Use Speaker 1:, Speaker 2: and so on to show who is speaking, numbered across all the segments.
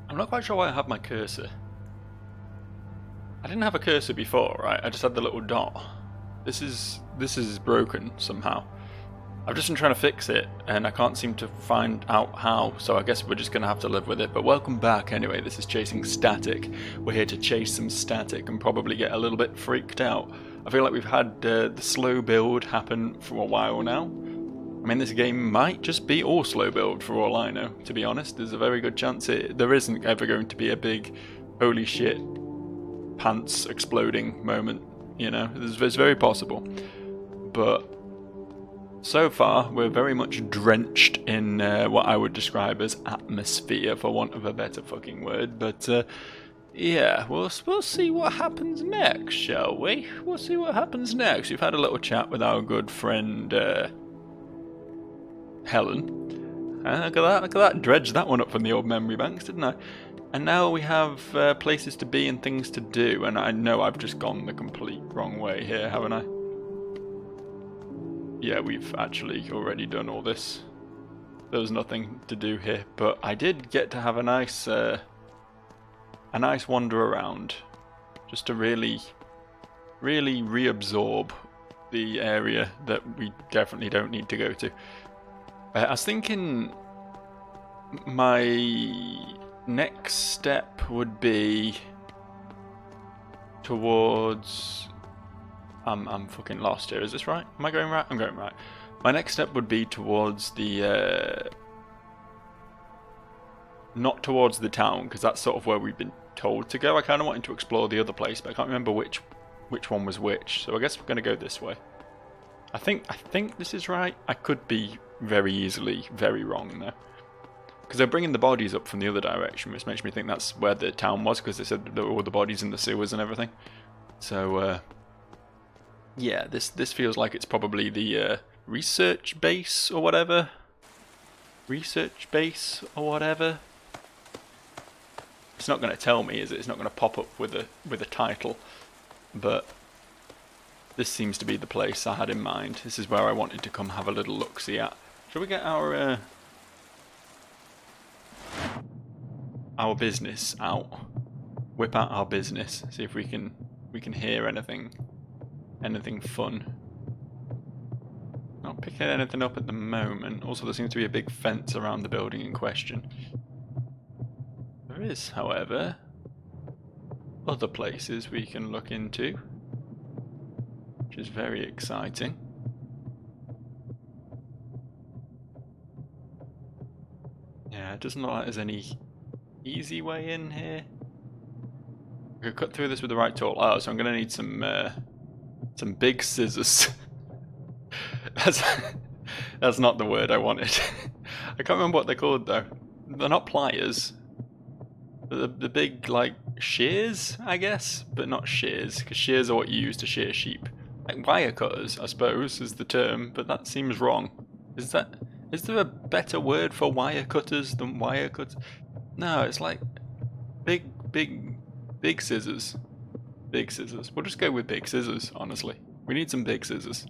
Speaker 1: I'm not quite sure why I have my cursor. I didn't have a cursor before, right? I just had the little dot. This is broken somehow. I've just been trying to fix it, and I can't seem to find out how, so I guess we're just going to have to live with it. But welcome back anyway, this is Chasing Static. We're here to chase some static and probably get a little bit freaked out. I feel like we've had the slow build happen for a while now. I mean, this game might just be all slow build for all I know, to be honest. There's a very good chance there isn't ever going to be a big, holy shit, pants exploding moment, you know? It's very possible. But so far, we're very much drenched in what I would describe as atmosphere, for want of a better fucking word. But yeah, we'll see what happens next, shall we? We'll see what happens next. We've had a little chat with our good friend Helen. Look at that, dredged that one up from the old memory banks, didn't I? And now we have places to be and things to do, and I know I've just gone the complete wrong way here, haven't I? Yeah, we've actually already done all this. There was nothing to do here, but I did get to have a nice wander around, just to really reabsorb the area that we definitely don't need to go to. I was thinking my next step would be towards... I'm fucking lost here. Is this right? Am I going right? I'm going right. My next step would be towards the... not towards the town, because that's sort of where we've been told to go. I kind of wanted to explore the other place, but I can't remember which one was which. So I guess we're going to go this way. I think this is right. I could be very easily very wrong though, because they're bringing the bodies up from the other direction, which makes me think that's where the town was, because they said there were all the bodies in the sewers and everything. So yeah, this feels like it's probably the research base or whatever. Research base or whatever. It's not going to tell me, is it? It's not going to pop up with a title, but this seems to be the place I had in mind. This is where I wanted to come have a little look-see at. Shall we get our business out? Whip out our business. See if we can hear anything fun. Not picking anything up at the moment. Also, there seems to be a big fence around the building in question. There is, however, other places we can look into, which is very exciting. Yeah, it doesn't look like there's any easy way in here. We could cut through this with the right tool. Oh, so I'm going to need some big scissors. That's not the word I wanted. I can't remember what they're called though. They're not pliers. The big, like, shears, I guess, but not shears, because shears are what you use to shear sheep. Like wire cutters, I suppose, is the term, but that seems wrong. Is there a better word for wire cutters than wire cutters? No, it's like big scissors. Big scissors. We'll just go with big scissors, honestly. We need some big scissors.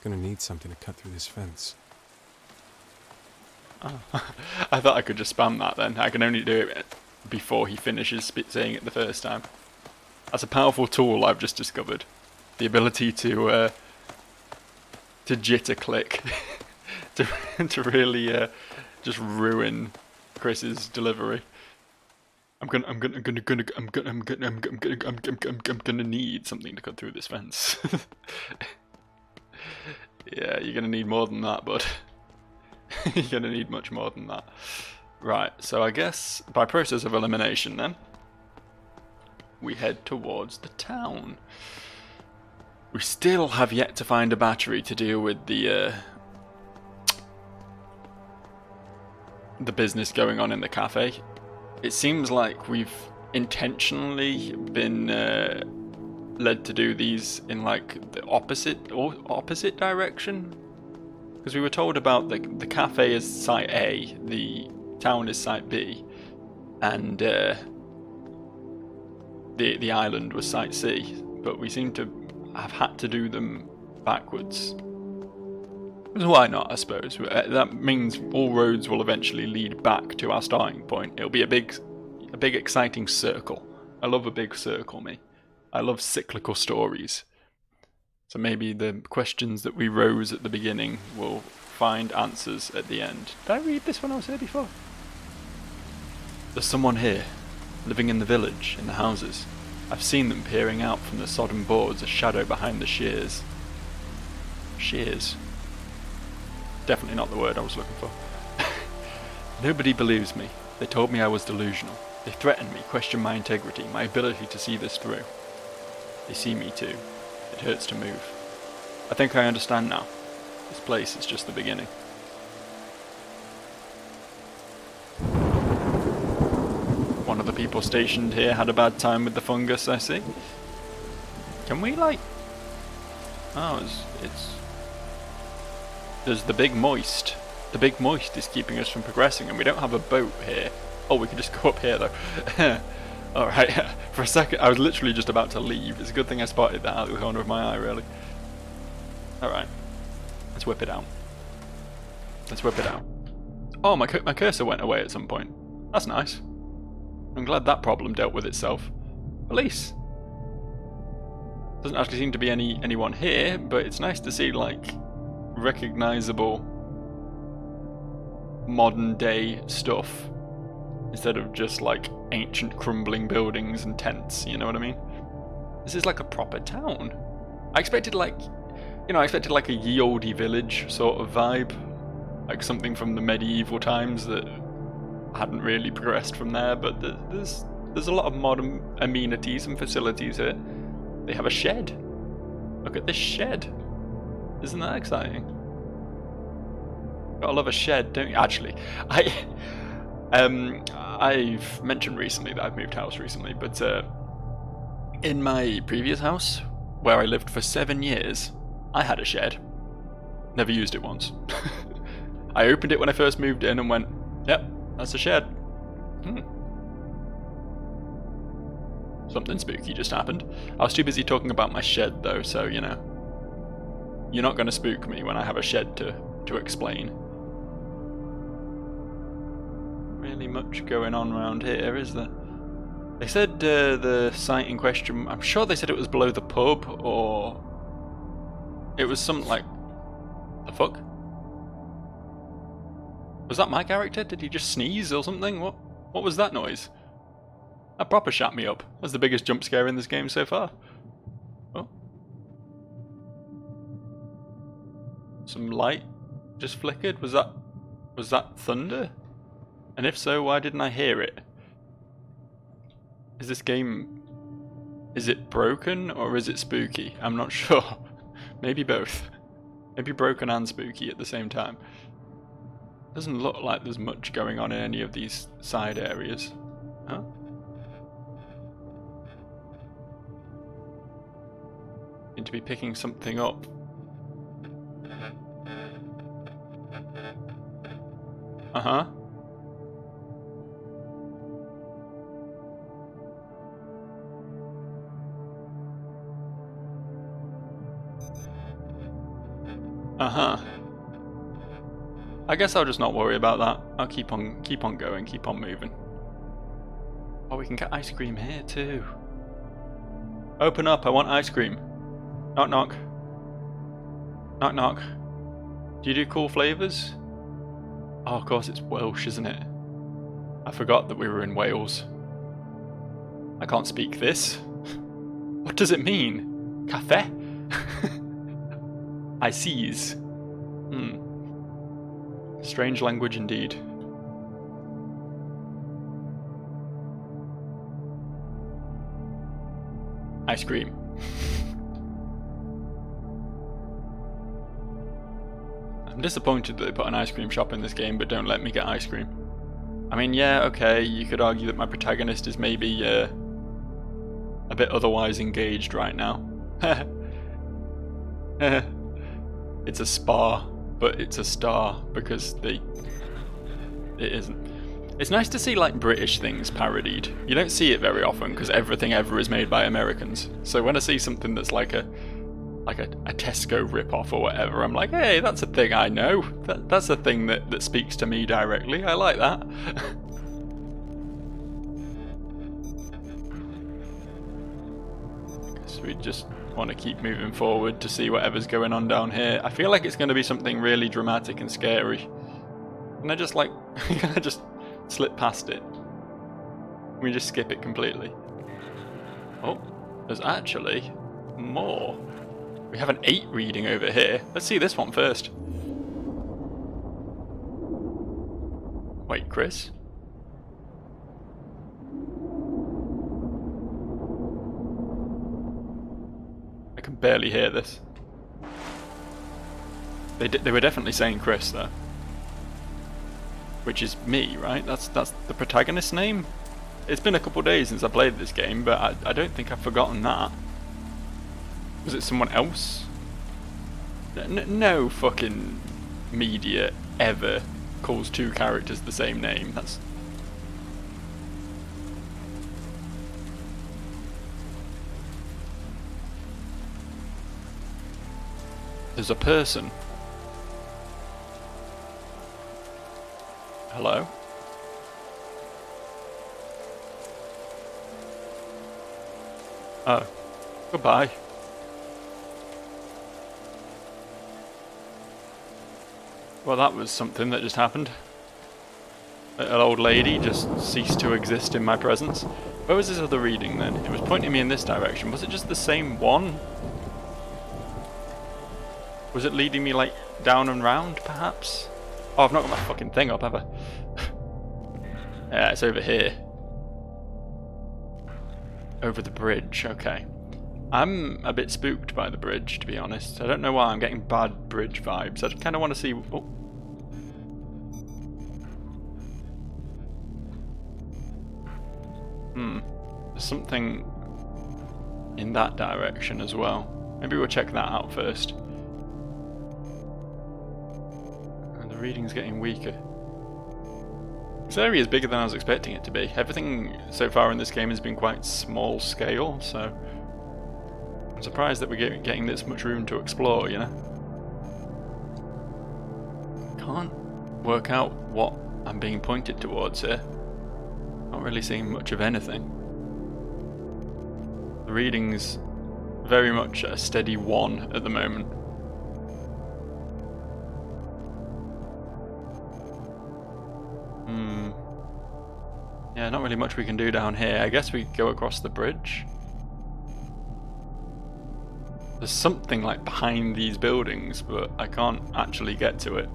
Speaker 2: Gonna need something to cut through this fence.
Speaker 1: Oh. I thought I could just spam that then. I can only do it before he finishes saying it the first time. That's a powerful tool I've just discovered. The ability to jitter click to really just ruin Chris's delivery. I'm gonna need something to cut through this fence. Yeah, you're gonna need more than that, bud. You're gonna need much more than that. Right, so I guess by process of elimination then, we head towards the town. We still have yet to find a battery to deal with the business going on in the cafe. It seems like we've intentionally been led to do these in like the opposite direction. Because we were told about the cafe is site A, the town is site B, and the island was site C. But we seem to have had to do them backwards. Why not, I suppose. That means all roads will eventually lead back to our starting point. It'll be a big exciting circle. I love a big circle, me. I love cyclical stories. So maybe the questions that we rose at the beginning will find answers at the end. Did I read this when I was here before? There's someone here, living in the village, in the houses. I've seen them peering out from the sodden boards, a shadow behind the shears. Shears. Definitely not the word I was looking for. Nobody believes me. They told me I was delusional. They threatened me, questioned my integrity, my ability to see this through. They see me too. It hurts to move. I think I understand now. This place is just the beginning. One of the people stationed here had a bad time with the fungus, I see. Can we, like... Oh, it's... There's the Big Moist. The Big Moist is keeping us from progressing, and we don't have a boat here. Oh, we can just go up here, though. Alright, for a second, I was literally just about to leave. It's a good thing I spotted that out of the corner of my eye, really. Alright. Let's whip it out. Let's whip it out. Oh, my cursor went away at some point. That's nice. I'm glad that problem dealt with itself. Police. Doesn't actually seem to be anyone here, but it's nice to see, like, recognizable modern day stuff instead of just like ancient crumbling buildings and tents, you know what I mean? This is like a proper town. I expected like a ye olde village sort of vibe, like something from the medieval times that hadn't really progressed from there, but there's a lot of modern amenities and facilities here. They have a shed. Look at this shed. Isn't that exciting? Gotta love a shed, don't you? Actually, I've mentioned recently that I've moved house recently, but in my previous house, where I lived for 7 years, I had a shed. Never used it once. I opened it when I first moved in and went, yep, that's a shed. Something spooky just happened. I was too busy talking about my shed though, so you know. You're not going to spook me when I have a shed to explain. Really much going on around here, is there? They said the site in question, I'm sure they said it was below the pub, or it was something like... The fuck? Was that my character? Did he just sneeze or something? What was that noise? That proper shut me up. That's the biggest jump scare in this game so far. Oh. Some light just flickered. Was that thunder? And if so, why didn't I hear it? Is this game... Is it broken or is it spooky? I'm not sure. Maybe both. Maybe broken and spooky at the same time. Doesn't look like there's much going on in any of these side areas. Huh? Seem to be picking something up. Uh-huh. Uh-huh. I guess I'll just not worry about that. I'll keep on going, keep on moving. Oh, we can get ice cream here too. Open up, I want ice cream. Knock knock. Knock knock. Do you do cool flavours? Oh, of course it's Welsh, isn't it? I forgot that we were in Wales. I can't speak this. What does it mean? Café? I sees. Strange language indeed. Ice cream. I'm disappointed that they put an ice cream shop in this game but don't let me get ice cream. I mean, yeah, okay, you could argue that my protagonist is maybe a bit otherwise engaged right now. It's a spa, but it's a star because it isn't. It's nice to see like British things parodied. You don't see it very often because everything ever is made by Americans. So when I see something that's like a like a Tesco rip-off or whatever, I'm like, hey, that's a thing I know. That's a thing that speaks to me directly. I like that. So we just want to keep moving forward to see whatever's going on down here. I feel like it's going to be something really dramatic and scary. And I just I just slip past it. We just skip it completely. Oh, there's actually more. We have an 8 reading over here. Let's see this one first. Wait, Chris? I can barely hear this. They were definitely saying Chris though. Which is me, right? That's the protagonist's name? It's been a couple of days since I played this game, but I don't think I've forgotten that. Was it someone else? No fucking media ever calls 2 characters the same name. That's... There's a person. Hello? Oh. Goodbye. Well, that was something that just happened. An old lady just ceased to exist in my presence. Where was this other reading then? It was pointing me in this direction. Was it just the same one? Was it leading me, like, down and round, perhaps? Oh, I've not got my fucking thing up, have I? Yeah, it's over here. Over the bridge, okay. I'm a bit spooked by the bridge, to be honest. I don't know why I'm getting bad bridge vibes. I kind of want to see... Oh. There's something in that direction as well. Maybe we'll check that out first. And the reading's getting weaker. This area is bigger than I was expecting it to be. Everything so far in this game has been quite small scale, so... I'm surprised that we're getting this much room to explore, you know? Can't work out what I'm being pointed towards here. Not really seeing much of anything. The reading's very much a steady 1 at the moment. Yeah, not really much we can do down here. I guess we go across the bridge. There's something like behind these buildings, but I can't actually get to it.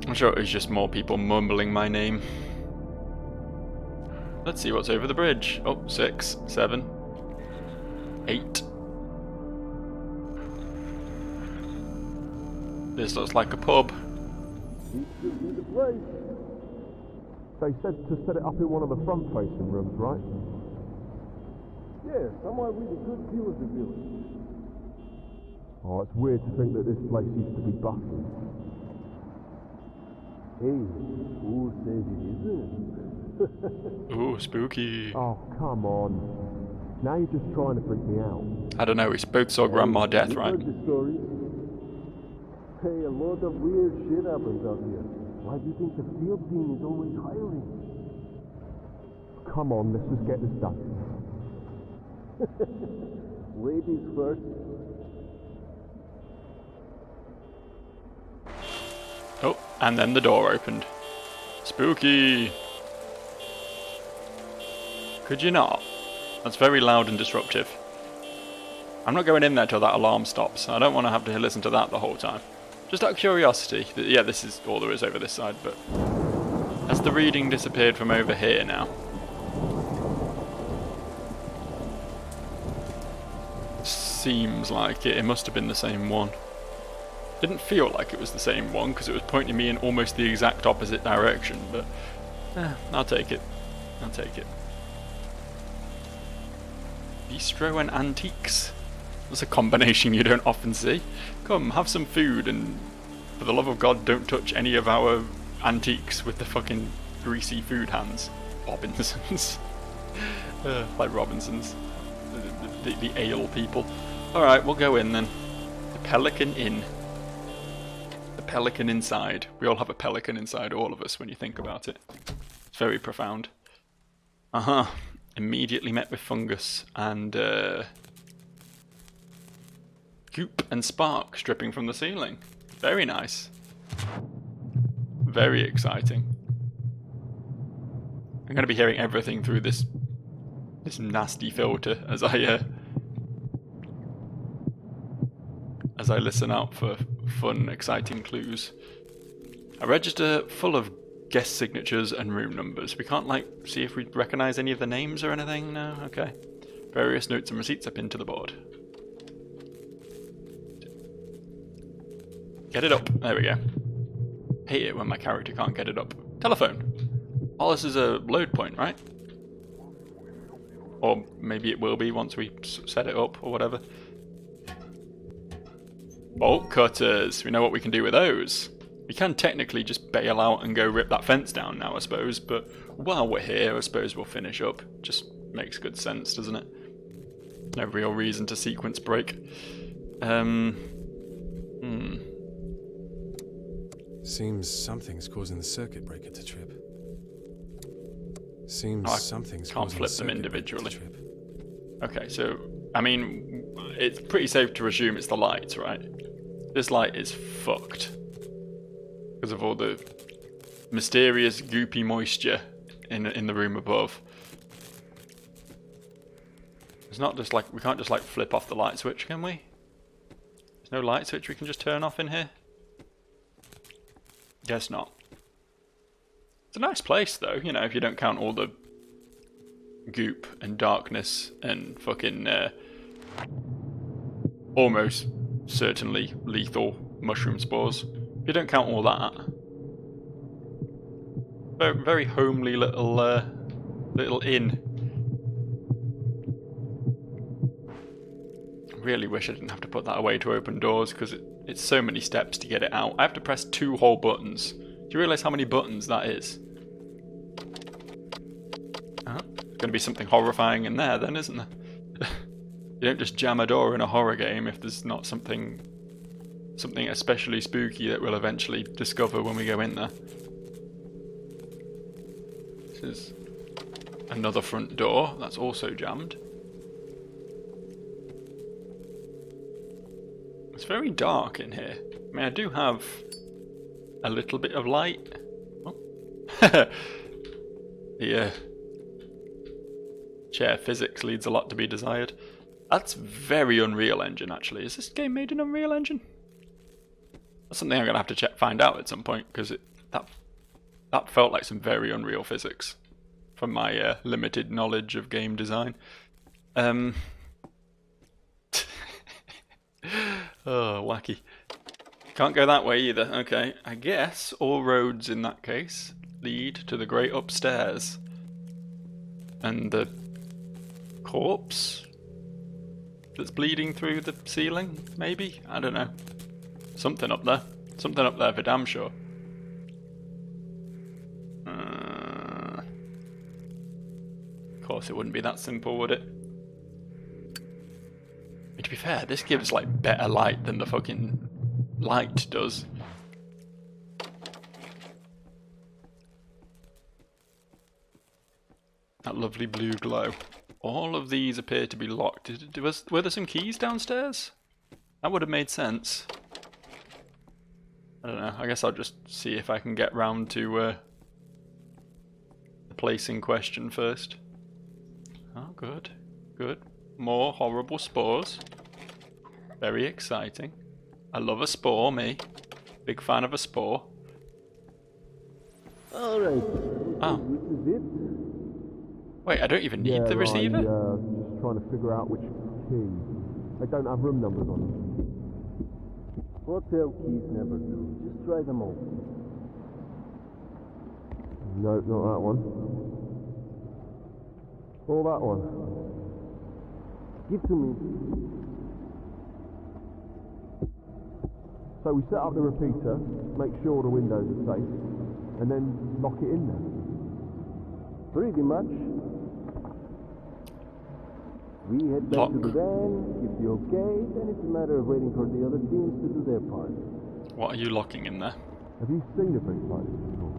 Speaker 1: I'm sure it was just more people mumbling my name. Let's see what's over the bridge. Oh, 6, 7, 8. This looks like a pub.
Speaker 3: They said to set it up in one of the front-facing rooms, right?
Speaker 4: Yeah, somewhere with a good view of the village.
Speaker 3: Oh, it's weird to think that this place used to be bustling.
Speaker 4: Hey, who said it isn't?
Speaker 1: Ooh, spooky.
Speaker 3: Oh, come on. Now you're just trying to freak me out.
Speaker 1: I don't know, we both saw Grandma Death, right?
Speaker 4: You've heard the story. Hey, a lot of weird shit happens out here. Why do you think the field team is always hiring?
Speaker 3: Come on, let's just get this done.
Speaker 4: Ladies first.
Speaker 1: Oh, and then the door opened. Spooky! Could you not? That's very loud and disruptive. I'm not going in there till that alarm stops. I don't want to have to listen to that the whole time. Just out of curiosity. Yeah, this is all there is over this side, but... Has the reading disappeared from over here now? Seems like it. It must have been the same one. Didn't feel like it was the same one because it was pointing me in almost the exact opposite direction, but I'll take it. I'll take it. Bistro and antiques. That's a combination you don't often see. Come, have some food, and for the love of God, don't touch any of our antiques with the fucking greasy food hands. Robinsons. Like Robinsons. the ale people. Alright, we'll go in then. The Pelican Inn. The Pelican inside. We all have a pelican inside, all of us, when you think about it. It's very profound. Immediately met with fungus and goop and sparks dripping from the ceiling. Very nice. Very exciting. I'm going to be hearing everything through this nasty filter as I listen out for fun, exciting clues. A register full of guest signatures and room numbers. We can't, like, see if we recognise any of the names or anything? No? Okay. Various notes and receipts are pinned to the board. Get it up. There we go. Hate it when my character can't get it up. Telephone. Oh, this is a load point, right? Or maybe it will be once we set it up or whatever. Bolt cutters. We know what we can do with those. We can technically just bail out and go rip that fence down now, I suppose, but while we're here, I suppose we'll finish up. Just makes good sense, doesn't it? No real reason to sequence break.
Speaker 2: Seems something's causing the circuit breaker to trip. Seems something's
Speaker 1: can't
Speaker 2: causing
Speaker 1: flip
Speaker 2: the
Speaker 1: them
Speaker 2: circuit
Speaker 1: individually.
Speaker 2: breaker to trip.
Speaker 1: Okay, so, I mean, it's pretty safe to assume it's the lights, right? This light is fucked. Because of all the mysterious goopy moisture in the room above. It's not just like, we can't just like flip off the light switch, can we? There's no light switch we can just turn off in here? Guess not. It's a nice place though, you know, if you don't count all the goop and darkness and fucking almost certainly lethal mushroom spores. If you don't count all that. Very, very homely little inn. Really wish I didn't have to put that away to open doors because it's so many steps to get it out. I have to press 2 whole buttons. Do you realise how many buttons that is? There's going to be something horrifying in there then, isn't there? You don't just jam a door in a horror game if there's not something especially spooky that we'll eventually discover when we go in there. This is another front door that's also jammed. It's very dark in here. I mean, I do have a little bit of light. Oh. The chair physics leaves a lot to be desired. That's very Unreal Engine, actually. Is this game made in Unreal Engine? That's something I'm going to have to find out at some point, because that felt like some very Unreal physics from my limited knowledge of game design. Oh, wacky. Can't go that way either. Okay, I guess all roads in that case lead to the great upstairs. And the corpse that's bleeding through the ceiling, maybe? I don't know. Something up there. Something up there for damn sure. Of course it wouldn't be that simple, would it? To be fair, this gives like better light than the fucking light does. That lovely blue glow. All of these appear to be locked. Were there some keys downstairs? That would have made sense. I don't know. I guess I'll just see if I can get round to the place in question first. Oh, good. Good. More horrible spores. Very exciting. I love a spore, me. Big fan of a spore.
Speaker 4: Alright.
Speaker 1: Oh.
Speaker 4: This is it?
Speaker 1: Wait, I don't even need the receiver?
Speaker 3: I'm just trying to figure out which key. They don't have room numbers on them.
Speaker 4: Hotel keys never do. Just try them all.
Speaker 3: No, not that one. Or that one.
Speaker 4: Give to me.
Speaker 3: So we set up the repeater, make sure the windows are safe, and then lock it in there.
Speaker 4: Pretty much. We head back to the
Speaker 1: Lock.
Speaker 4: van, if you're okay, then it's a matter of waiting for the other teams to do their part.
Speaker 1: What are you locking in there?
Speaker 3: Have you seen a big like this before?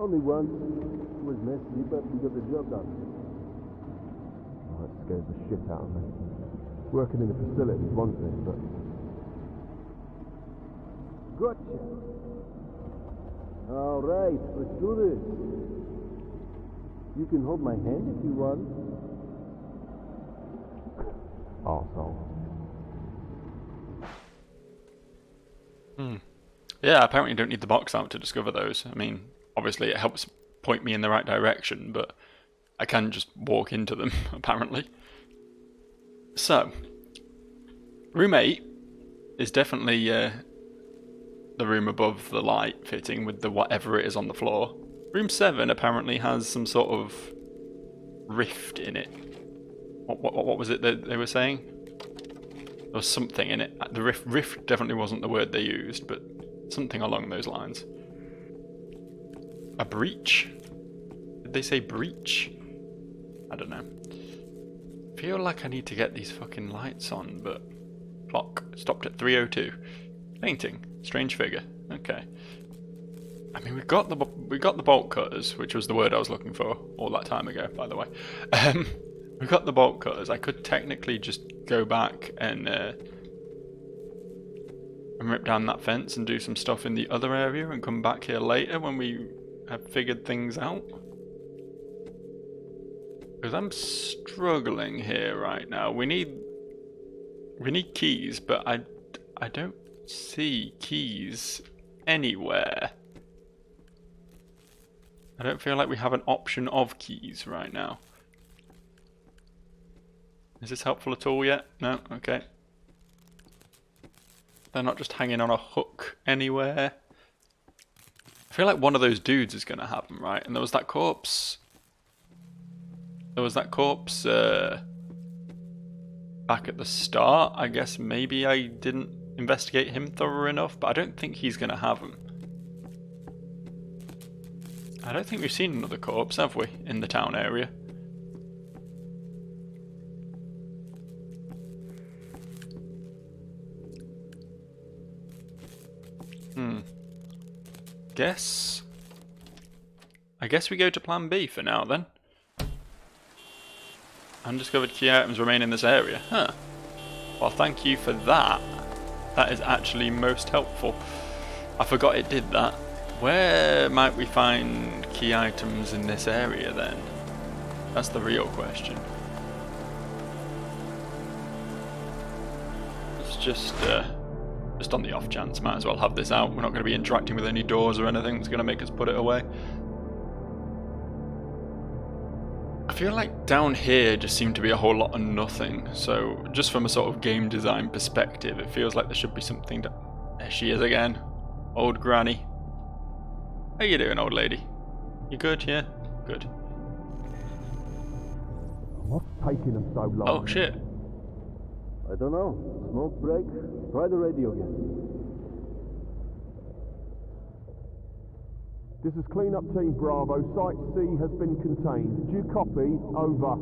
Speaker 4: Only once. It was messy, but we got the job done.
Speaker 3: Oh, that scares the shit out of me. Working in a facility is one thing, but
Speaker 4: Gotcha. All right, let's do this. You can hold my hand if you want.
Speaker 3: arsehole.
Speaker 1: Yeah, apparently you don't need the box out to discover those. I mean, obviously it helps point me in the right direction, but I can just walk into them, apparently. So, room 8 is definitely the room above the light fitting with the whatever it is on the floor. Room 7 apparently has some sort of rift in it. What was it that they were saying? There was something in it. The rift definitely wasn't the word they used, but something along those lines. A breach? Did they say breach? I don't know. I feel like I need to get these fucking lights on, but clock stopped at 3:02. Painting, strange figure. Okay. I mean, we got the bolt cutters, which was the word I was looking for all that time ago, by the way. We got the bolt cutters. I could technically just go back and rip down that fence and do some stuff in the other area and come back here later when we have figured things out. Because I'm struggling here right now. We need keys, but I don't see keys anywhere. I don't feel like we have an option of keys right now. Is this helpful at all yet? No? Okay. They're not just hanging on a hook anywhere. I feel like one of those dudes is going to have them, right? And there was that corpse. Back at the start. I guess maybe I didn't investigate him thorough enough, but I don't think he's going to have them. I don't think we've seen another corpse, have we, in the town area? I guess we go to plan B for now then. Undiscovered key items remain in this area. Huh. Well, thank you for that. That is actually most helpful. I forgot it did that. Where might we find key items in this area then? That's the real question. It's just on the off chance, might as well have this out. We're not going to be interacting with any doors or anything that's going to make us put it away. I feel like down here just seemed to be a whole lot of nothing, so just from a sort of game design perspective, it feels like there should be something to... There she is again. Old granny. How you doing, old lady? You good, yeah? Good.
Speaker 3: What's taking them so long?
Speaker 1: Oh, shit.
Speaker 4: I don't know. Smoke break? Try the radio again.
Speaker 3: This is Cleanup Team Bravo. Site C has been contained. Do you copy? Over.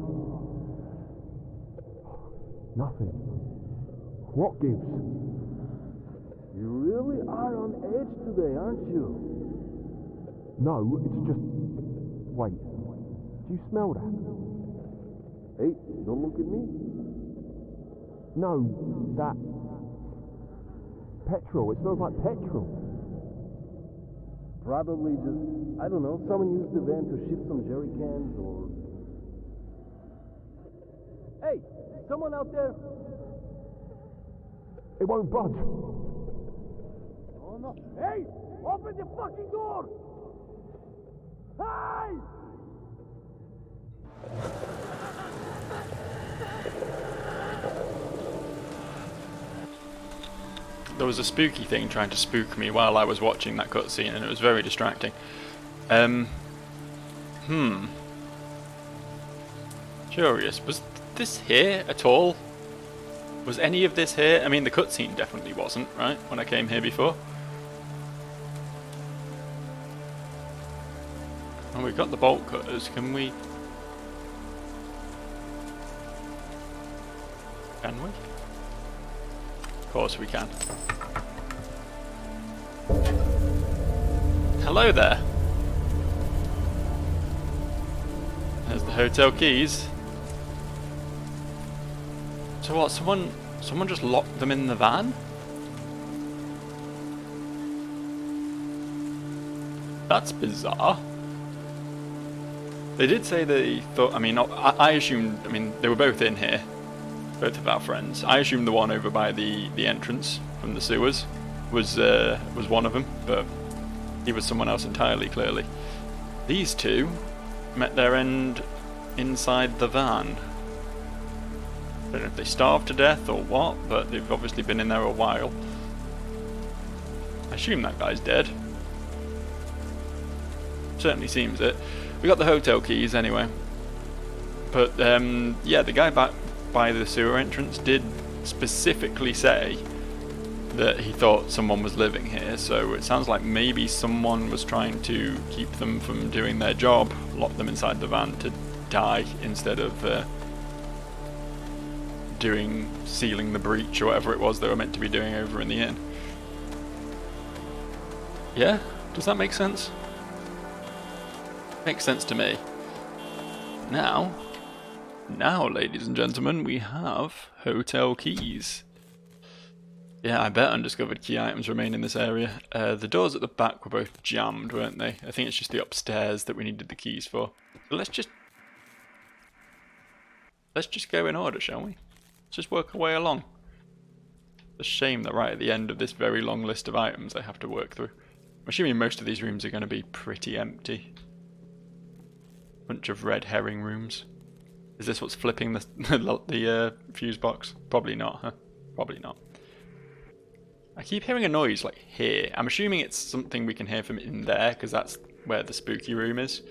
Speaker 3: Nothing. What gives?
Speaker 4: You really are on edge today, aren't you?
Speaker 3: No, it's just... Wait. Do you smell that?
Speaker 4: Hey, don't look at me.
Speaker 3: No, that... Petrol. It smells like petrol.
Speaker 4: Probably just, I don't know, someone used the van to shift some jerry cans or... Hey, someone out there?
Speaker 3: It won't budge.
Speaker 4: Oh no. Hey, open the fucking door! Hey!
Speaker 1: There was a spooky thing trying to spook me while I was watching that cutscene, and it was very distracting. Curious, was this here at all? Was any of this here? I mean, the cutscene definitely wasn't, right, when I came here before. Oh, we've got the bolt cutters. Can we Can we? Of course we can. Hello there. There's the hotel keys. So what, someone just locked them in the van? That's bizarre. They did say they thought, I mean, I assumed, I mean, they were both in here. Both of our friends. I assumed the one over by the entrance from the sewers was one of them, but he was someone else entirely, clearly. These two met their end inside the van. I don't know if they starved to death or what, but they've obviously been in there a while. I assume that guy's dead. Certainly seems it. We got the hotel keys anyway. But yeah, the guy back by the sewer entrance did specifically say that he thought someone was living here, so it sounds like maybe someone was trying to keep them from doing their job, lock them inside the van to die instead of sealing the breach or whatever it was they were meant to be doing over in the inn. Yeah? Does that make sense? Makes sense to me. Now, ladies and gentlemen, we have hotel keys. Yeah, I bet undiscovered key items remain in this area. The doors at the back were both jammed, weren't they? I think it's just the upstairs that we needed the keys for. So let's just go in order, shall we? Let's just work our way along. It's a shame that right at the end of this very long list of items I have to work through. I'm assuming most of these rooms are going to be pretty empty. Bunch of red herring rooms. Is this what's flipping the fuse box? Probably not, huh? Probably not. I keep hearing a noise like here. I'm assuming it's something we can hear from in there because that's where the spooky room is.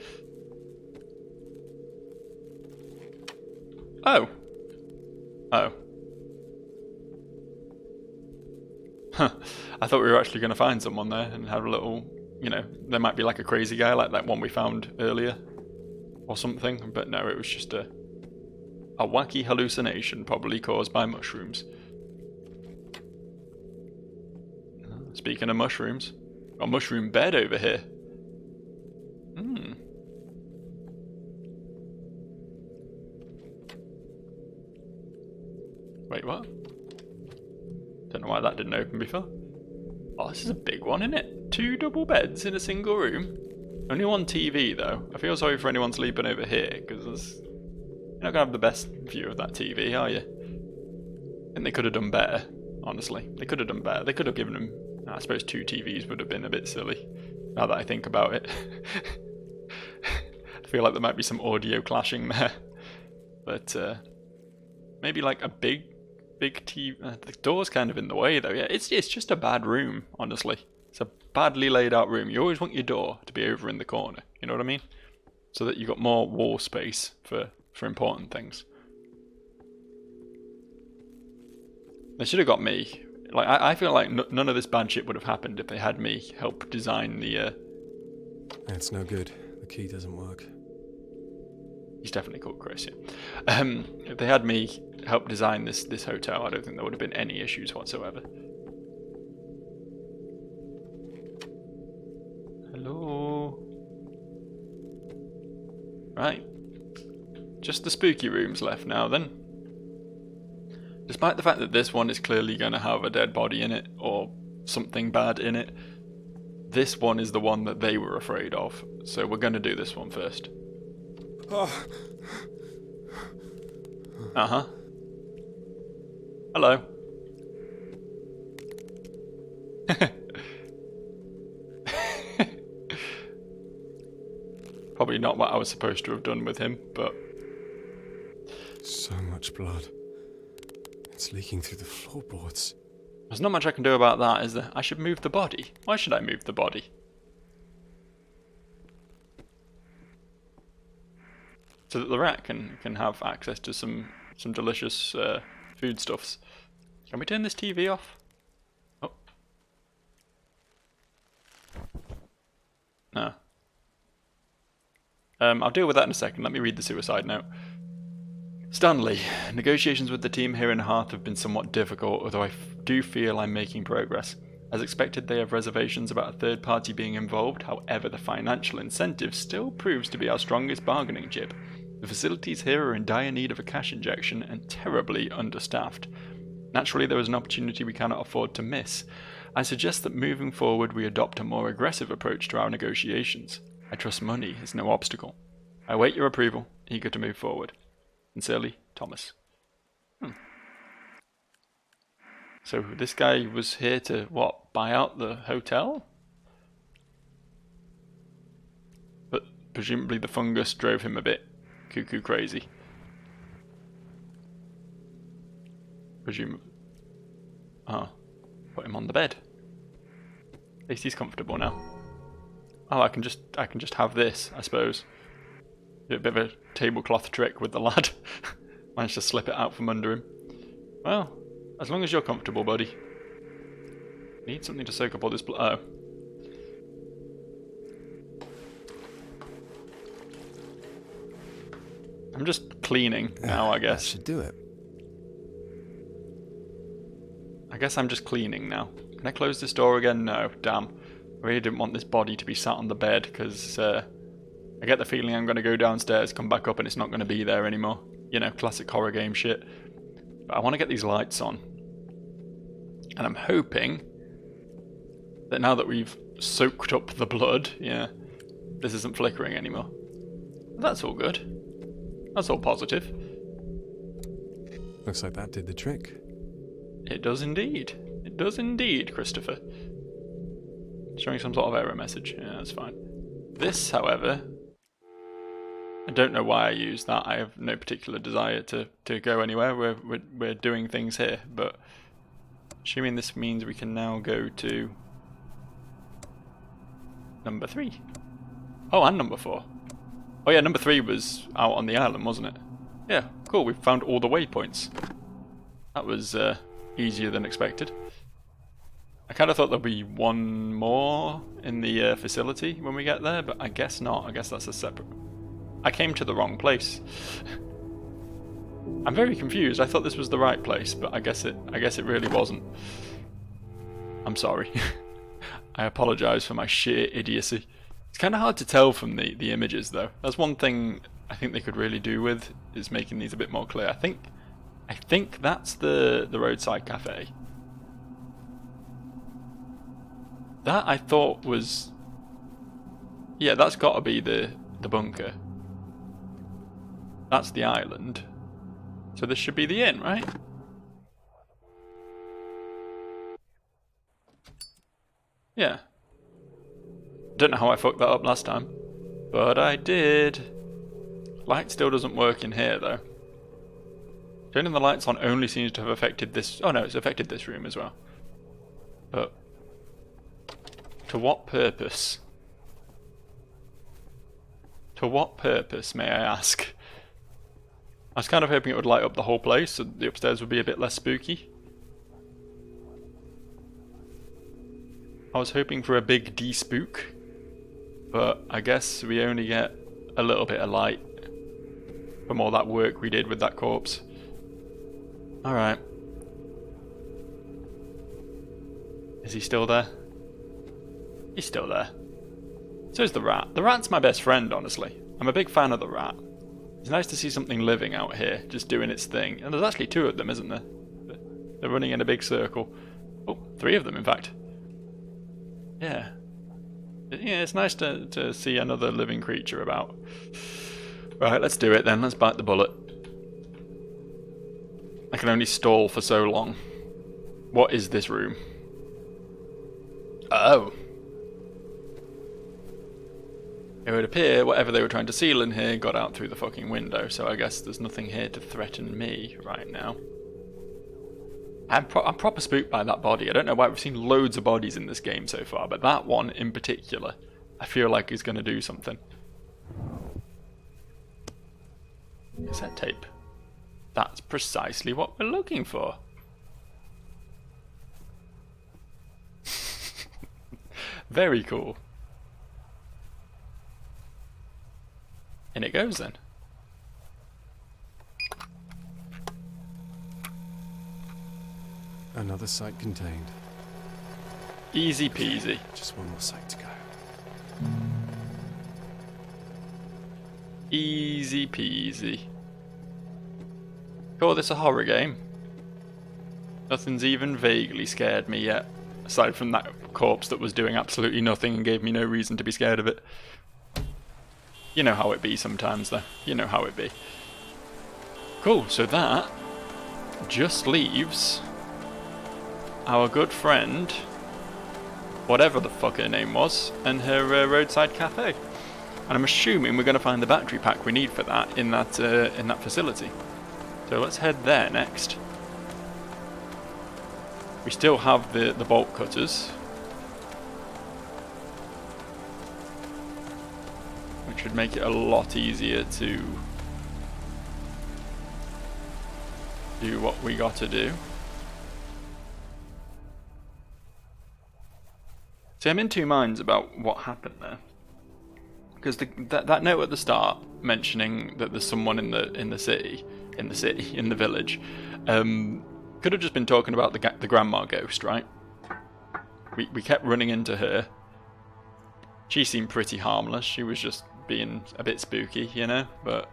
Speaker 1: Oh. Oh. Huh. I thought we were actually going to find someone there and have a little, you know, there might be like a crazy guy like that one we found earlier. Or something, but no, it was just a wacky hallucination, probably caused by mushrooms. Speaking of mushrooms, got a mushroom bed over here. Wait, what? Don't know why that didn't open before. Oh, this is a big one, isn't it? 2 double beds in a single room. Only one TV though. I feel sorry for anyone sleeping over here because you're not gonna have the best view of that TV, are you? I think they could have done better. Honestly, they could have done better. They could have given them. I suppose 2 TVs would have been a bit silly. Now that I think about it, I feel like there might be some audio clashing there. But maybe like a big TV. The door's kind of in the way though. Yeah, it's just a bad room. Honestly. It's a badly laid out room. You always want your door to be over in the corner, you know what I mean? So that you've got more wall space for important things. They should have got me. Like, I feel like none of this bad shit would have happened if they had me help design the...
Speaker 2: It's no good. The key doesn't work.
Speaker 1: He's definitely called Chris, yeah. If they had me help design this hotel, I don't think there would have been any issues whatsoever. Hello. Right. Just the spooky rooms left now then. Despite the fact that this one is clearly going to have a dead body in it or something bad in it, this one is the one that they were afraid of. So we're going to do this one first. Uh-huh. Hello. Probably not what I was supposed to have done with him, but...
Speaker 2: So much blood. It's leaking through the floorboards.
Speaker 1: There's not much I can do about that, is there? I should move the body. Why should I move the body? So that the rat can have access to some delicious foodstuffs. Can we turn this TV off? Oh. No. I'll deal with that in a second. Let me read the suicide note. Stanley, negotiations with the team here in Hearth have been somewhat difficult, although I do feel I'm making progress. As expected, they have reservations about a third party being involved, however the financial incentive still proves to be our strongest bargaining chip. The facilities here are in dire need of a cash injection and terribly understaffed. Naturally, there is an opportunity we cannot afford to miss. I suggest that moving forward we adopt a more aggressive approach to our negotiations. I trust money is no obstacle. I await your approval, eager to move forward. Sincerely, Thomas. So this guy was here to, what, buy out the hotel? But presumably the fungus drove him a bit cuckoo crazy. Presumably. Oh, put him on the bed. At least he's comfortable now. Oh, I can just have this, I suppose. Do a bit of a tablecloth trick with the lad. Managed to slip it out from under him. Well, as long as you're comfortable, buddy. Need something to soak up all this blood. Oh. I'm just cleaning now, I guess.
Speaker 2: That should do it.
Speaker 1: I guess I'm just cleaning now. Can I close this door again? No, damn. I really didn't want this body to be sat on the bed, because I get the feeling I'm going to go downstairs, come back up, and it's not going to be there anymore. You know, classic horror game shit. But I want to get these lights on. And I'm hoping that now that we've soaked up the blood, yeah, this isn't flickering anymore. That's all good. That's all positive.
Speaker 2: Looks like that did the trick.
Speaker 1: It does indeed. It does indeed, Christopher. Showing some sort of error message. Yeah, that's fine. This, however, I don't know why I use that. I have no particular desire to go anywhere. We're doing things here, but assuming this means we can now go to number 3. Oh, and number 4. Oh yeah, number 3 was out on the island, wasn't it? Yeah, cool. We've found all the waypoints. That was easier than expected. I kind of thought there'd be one more in the facility when we get there, but I guess not. I guess that's a separate... I came to the wrong place. I'm very confused. I thought this was the right place, but I guess it really wasn't. I'm sorry. I apologize for my sheer idiocy. It's kind of hard to tell from the images, though. That's one thing I think they could really do with, is making these a bit more clear. I think that's the roadside cafe. That I thought was... Yeah, that's got to be the bunker. That's the island. So this should be the inn, right? Yeah. Don't know how I fucked that up last time, but I did. Light still doesn't work in here, though. Turning the lights on only seems to have affected this... Oh no, it's affected this room as well. But... to what purpose? To what purpose, may I ask? I was kind of hoping it would light up the whole place, so the upstairs would be a bit less spooky. I was hoping for a big de-spook, but I guess we only get a little bit of light from all that work we did with that corpse. Alright. Is he still there? He's still there. So is the rat. The rat's my best friend, honestly. I'm a big fan of the rat. It's nice to see something living out here, just doing its thing. And there's actually 2 of them, isn't there? They're running in a big circle. Oh, 3 of them, in fact. Yeah. Yeah, it's nice to see another living creature about. Right, let's do it then. Let's bite the bullet. I can only stall for so long. What is this room? Oh. It would appear whatever they were trying to seal in here got out through the fucking window, so I guess there's nothing here to threaten me right now. I'm proper spooked by that body. I don't know why. We've seen loads of bodies in this game so far, but that one in particular, I feel like is going to do something. Cassette tape. That's precisely what we're looking for. Very cool. In it goes then.
Speaker 2: Another site contained.
Speaker 1: Easy peasy.
Speaker 2: Just one more site to go.
Speaker 1: Easy peasy. Call this a horror game? Nothing's even vaguely scared me yet, aside from that corpse that was doing absolutely nothing and gave me no reason to be scared of it. You know how it be sometimes, though. You know how it be. Cool, so that just leaves our good friend, whatever the fuck her name was, and her roadside cafe. And I'm assuming we're going to find the battery pack we need for that in that facility. So let's head there next. We still have the bolt cutters, which would make it a lot easier to do what we got to do. See, I'm in two minds about what happened there, because that note at the start mentioning that there's someone in the village, could have just been talking about the grandma ghost, right? We kept running into her. She seemed pretty harmless. She was just being a bit spooky, you know. But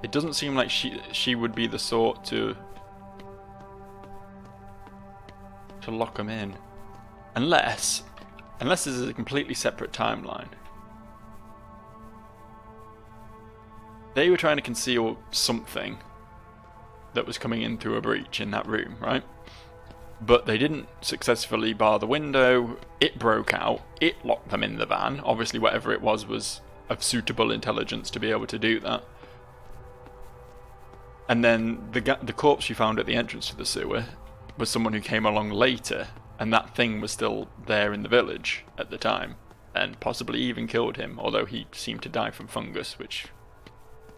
Speaker 1: it doesn't seem like she would be the sort to lock him in, unless this is a completely separate timeline. They were trying to conceal something that was coming in through a breach in that room, right? But they didn't successfully bar the window. It broke out. It locked them in the van. Obviously, whatever it was of suitable intelligence to be able to do that. And then the corpse you found at the entrance to the sewer was someone who came along later, and that thing was still there in the village at the time, and possibly even killed him, although he seemed to die from fungus, which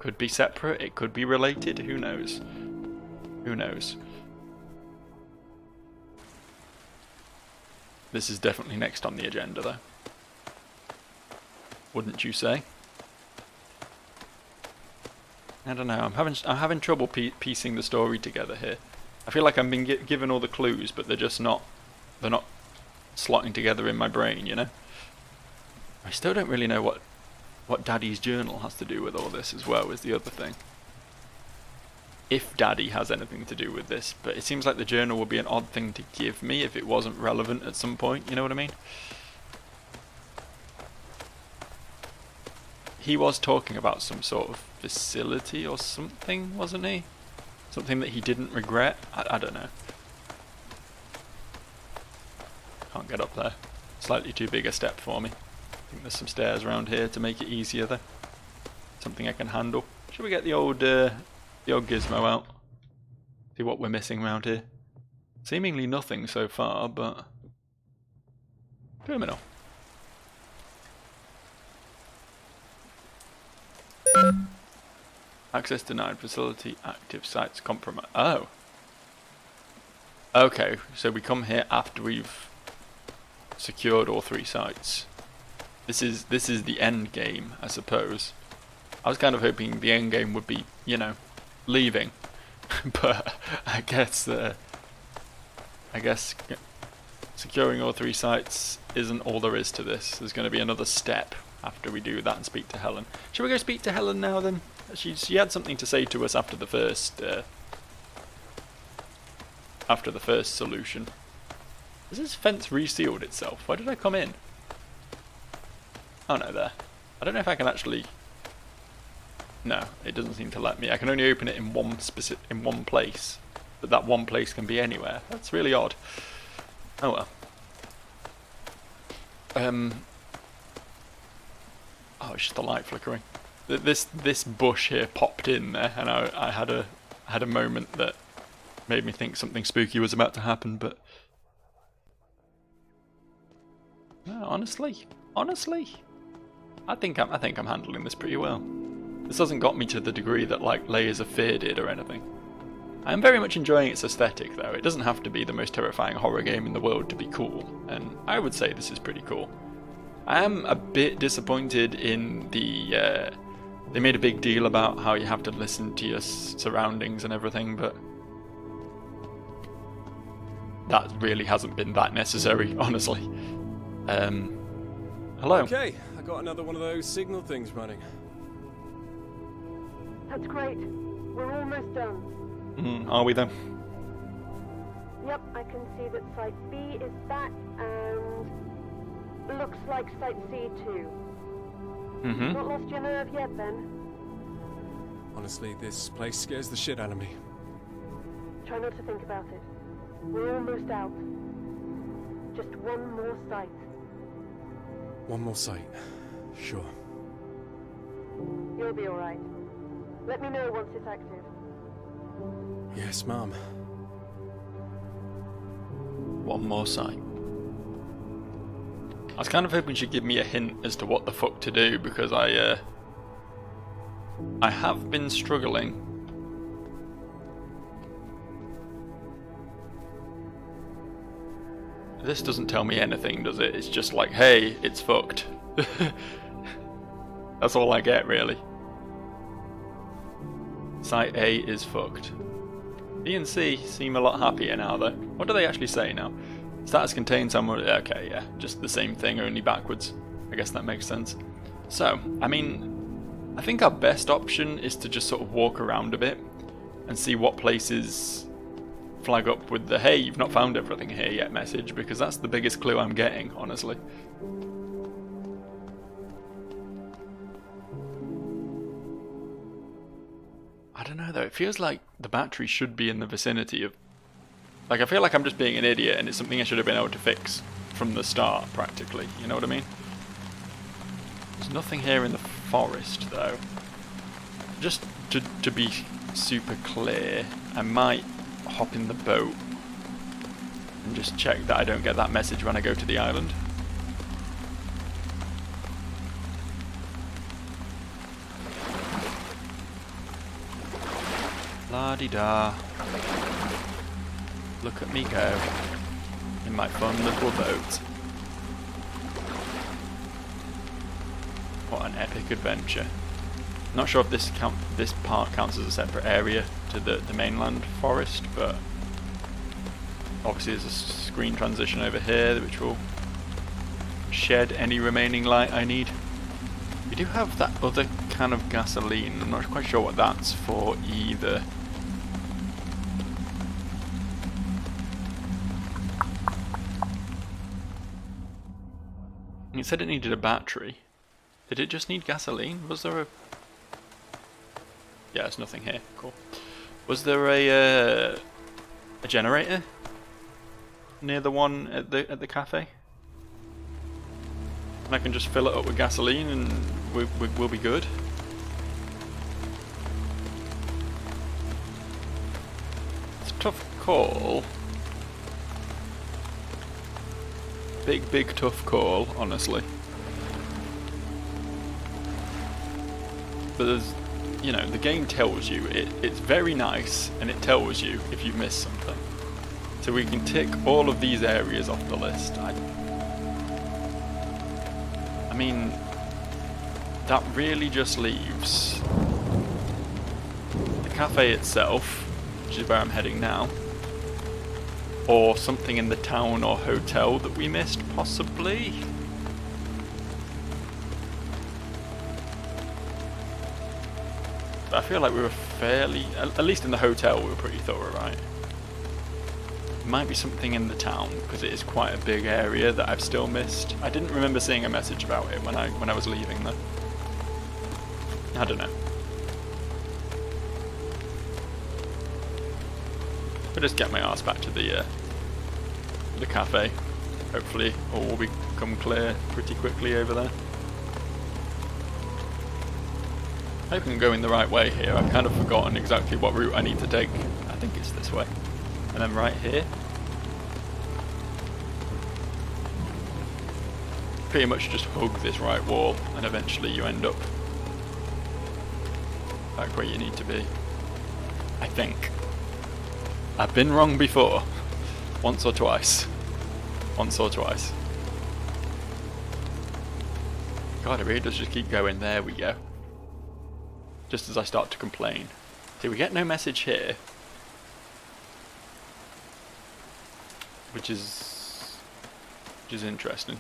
Speaker 1: could be separate, it could be related, who knows? Who knows? This is definitely next on the agenda, though. Wouldn't you say? I don't know, I'm having trouble piecing the story together here. I feel like I'm being given all the clues, but they're not slotting together in my brain, you know? I still don't really know what Daddy's journal has to do with all this as well, is the other thing. If Daddy has anything to do with this, but it seems like the journal would be an odd thing to give me if it wasn't relevant at some point, you know what I mean? He was talking about some sort of facility or something, wasn't he? Something that he didn't regret? I don't know. Can't get up there. Slightly too big a step for me. I think there's some stairs around here to make it easier though. Something I can handle. Should we get the old gizmo out? See what we're missing around here. Seemingly nothing so far, but... Terminal. Access denied. Facility active. Sites compromised. Oh. Okay, so we come here after we've secured all three sites. This is the end game, I suppose. I was kind of hoping the end game would be, you know, leaving, but I guess securing all three sites isn't all there is to this. There's going to be another step after we do that and speak to Helen. Should we go speak to Helen now then? She had something to say to us after the first solution. Has this fence resealed itself? Why did I come in? Oh no, there. I don't know if I can actually... No, it doesn't seem to let me. I can only open it in one place. But that one place can be anywhere. That's really odd. Oh well. Oh, it's just the light flickering. This bush here popped in there, and I had a moment that made me think something spooky was about to happen. But no, honestly, I think I'm handling this pretty well. This hasn't got me to the degree that like Layers of Fear did or anything. I am very much enjoying its aesthetic though. It doesn't have to be the most terrifying horror game in the world to be cool, and I would say this is pretty cool. I am a bit disappointed in the They made a big deal about how you have to listen to your surroundings and everything, but that really hasn't been that necessary, honestly. Hello.
Speaker 2: Okay, I got another one of those signal things running.
Speaker 5: That's great. We're almost done.
Speaker 1: Are we though?
Speaker 5: Yep, I can see that Site B is back and looks like Site C too. Not lost your nerve yet then?
Speaker 2: Honestly, this place scares the shit out of me.
Speaker 5: Try not to think about it. We're almost out. Just one more site.
Speaker 2: One more site. Sure.
Speaker 5: You'll be alright. Let me know once it's active.
Speaker 2: Yes, Mom.
Speaker 1: One more site. I was kind of hoping she'd give me a hint as to what the fuck to do, because I have been struggling. This doesn't tell me anything, does it? It's just like, hey, it's fucked. That's all I get, really. Site A is fucked. B and C seem a lot happier now, though. What do they actually say now? Status contains someone. Okay, yeah, just the same thing, only backwards. I guess that makes sense. So, I mean, I think our best option is to just sort of walk around a bit and see what places flag up with the "hey, you've not found everything here yet" message, because that's the biggest clue I'm getting, honestly. I don't know though, it feels like the battery should be in the vicinity of... Like, I feel like I'm just being an idiot and it's something I should have been able to fix from the start, practically, you know what I mean? There's nothing here in the forest though. Just to be super clear, I might hop in the boat and just check that I don't get that message when I go to the island. La-di-da. Look at me go in my fun little boat. What an epic adventure. Not sure if this part counts as a separate area to the mainland forest, but obviously there's a screen transition over here which will shed any remaining light I need. We do have that other can of gasoline. I'm not quite sure what that's for either. It said it needed a battery. Did it just need gasoline? Was there a... Yeah, there's nothing here. Cool. Was there a generator near the one at the cafe? And I can just fill it up with gasoline and we'll be good. It's a tough call. Big tough call, honestly. But there's, you know, the game tells you, it's very nice, and it tells you if you've missed something. So we can tick all of these areas off the list. I mean, that really just leaves the cafe itself, which is where I'm heading now, or something in the town or hotel that we missed, possibly. But I feel like we were fairly, at least in the hotel we were pretty thorough, right? It might be something in the town, because it is quite a big area that I've still missed. I didn't remember seeing a message about it when I was leaving though. I don't know. I'll just get my ass back to the cafe. Hopefully all will become clear pretty quickly over there. I hope I can go in the right way here. I've kind of forgotten exactly what route I need to take. I think it's this way. And then right here. Pretty much just hug this right wall and eventually you end up back where you need to be. I think. I've been wrong before. Once or twice. Once or twice. God, it really does just keep going. There we go. just as I start to complain. See, we get no message here. Which is interesting.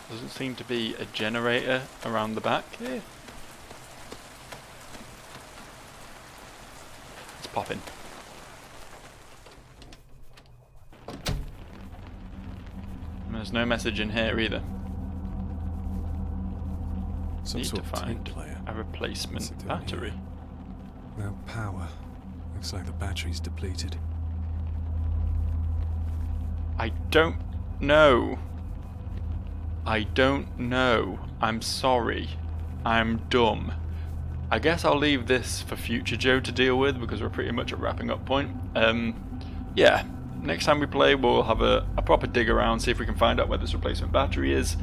Speaker 1: Doesn't seem to be a generator around the back here. Let's pop in. And there's no message in here either.
Speaker 2: Some
Speaker 1: Need
Speaker 2: sort
Speaker 1: to
Speaker 2: of tape
Speaker 1: find
Speaker 2: player.
Speaker 1: a replacement
Speaker 2: What's it doing
Speaker 1: battery.
Speaker 2: here? No power. Looks like the battery's depleted.
Speaker 1: I don't know. I don't know. I'm sorry. I'm dumb. I guess I'll leave this for future Joe to deal with because we're pretty much at wrapping up point. Yeah, next time we play we'll have a proper dig around, see if we can find out where this replacement battery is,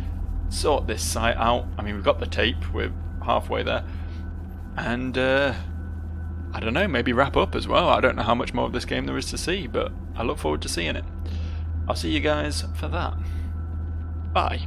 Speaker 1: sort this site out. I mean, we've got the tape, we're halfway there. And, I don't know, maybe wrap up as well. I don't know how much more of this game there is to see, but I look forward to seeing it. I'll see you guys for that. Bye.